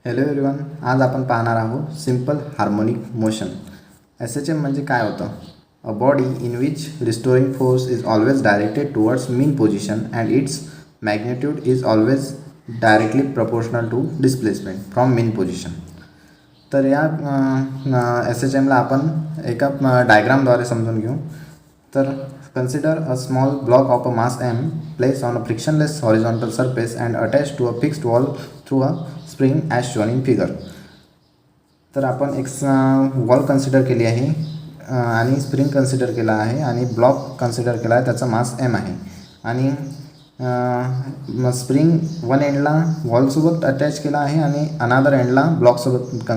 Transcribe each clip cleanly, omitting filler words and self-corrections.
Hello everyone, आज आपण पाहणार आहोत सिंपल हार्मोनिक मोशन. SHM म्हणजे काय होतं? A body in which restoring force is always directed towards mean position and its magnitude is always directly proportional to displacement from mean position. तर या SHMला आपण एका डायग्रामद्वारे समजून घेऊ. तर consider a small block of a mass m placed on a frictionless horizontal surface and attached to a fixed wall through a spring as shown in figure. तर आपण एक वॉल कन्सिडर केली आहे आणि स्प्रिंग कन्सिडर केला आहे आणि block consider केला आहे, त्याचा मास m आहे आणि स्प्रिंग वन एंडला वॉलसोबत अटॅच केला आहे आणि अनादर एंडला ब्लॉकसोबत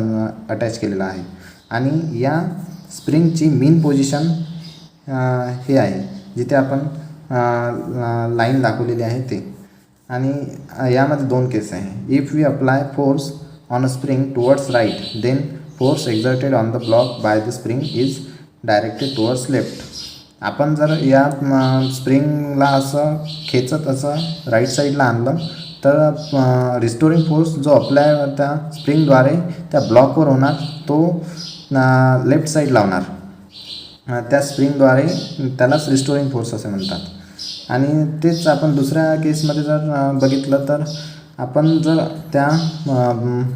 अटॅच केलेला आहे आणि या स्प्रिंगची मीन पोझिशन हे आहे जिथे आपण लाईन दाखवलेली आहे ते. आणि यामध्ये दोन केस आहे. If we apply force on a spring towards right then force exerted on the block by the spring is directed towards left. आपण जर या स्प्रिंगला असं खेचत असं राईट साईडला आणलं तर रिस्टोरिंग फोर्स जो अप्लाय त्या स्प्रिंगद्वारे त्या ब्लॉकवर होणार तो लेफ्ट साईड लावणार. त्या स्प्रिंगद्वारे त्यालाच रिस्टोरिंग फोर्स असे म्हणतात. आणि तेच आपण दुसऱ्या केसमध्ये जर बघितलं तर आपण जर त्या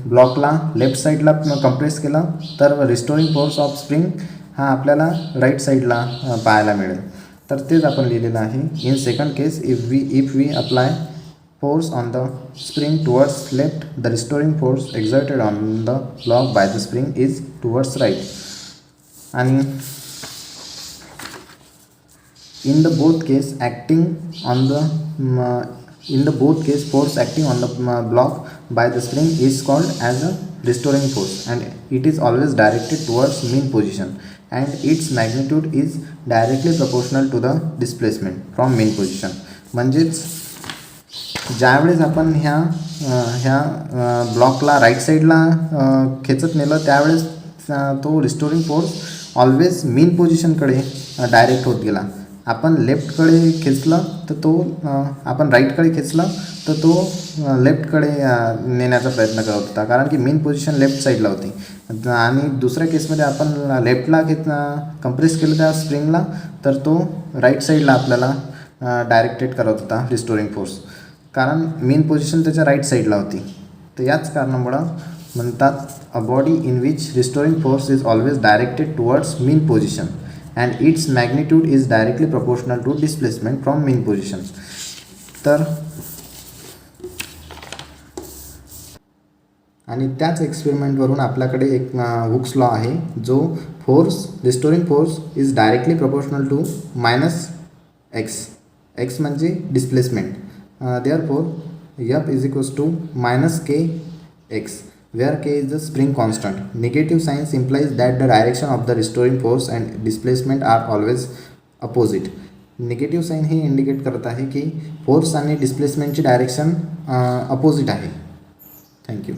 ब्लॉकला लेफ्ट साईडला कंप्रेस केलं तर रिस्टोरिंग फोर्स ऑफ स्प्रिंग हा आपल्याला राईट साईडला पाहायला मिळेल. तर तेच आपण लिहिलेलं आहे. In second case if we apply force on the spring towards left the restoring force exerted on the block by the spring is towards right. आणि in the both case force acting on the block by the spring is called as a restoring force and it is always directed towards mean position and its magnitude is directly proportional to the displacement from mean position. म्हणजेच ज्यावेळेस आपण ह्या ब्लॉकला right साईडला खेचत नेलं त्यावेळेस तो restoring force always मीन पोझिशनकडे direct होत गेला. आपण लेफ्टकडे खेचलं तर तो आपण राईटकडे खेचलं तर तो लेफ्टकडे नेण्याचा प्रयत्न करत होता, कारण की मेन पोझिशन लेफ्ट साईडला होती. आणि दुसऱ्या केसमध्ये आपण लेफ्टला कंप्रेस केलं त्या स्प्रिंगला तर तो राईट साईडला आपल्याला डायरेक्टेड करत होता रिस्टोरिंग फोर्स, कारण मेन पोझिशन त्याच्या राईट साईडला होती. तर याच कारणामुळं म्हणतात अ body in which restoring force is always directed towards mean position and its magnitude is directly proportional to displacement from mean position. तर आणि त्याच एक्सपेरिमेंटवरून आपल्याकडे एक हुक्स लॉ आहे जो restoring force is directly proportional to -x म्हणजे displacement. Therefore F is equals to -kx where k is the spring constant. Negative signs implies that the direction of the restoring force and displacement are always opposite. Negative sign हे indicate करत आहे की force आणि डिस्प्लेसमेंटची direction opposite आहे. Thank you.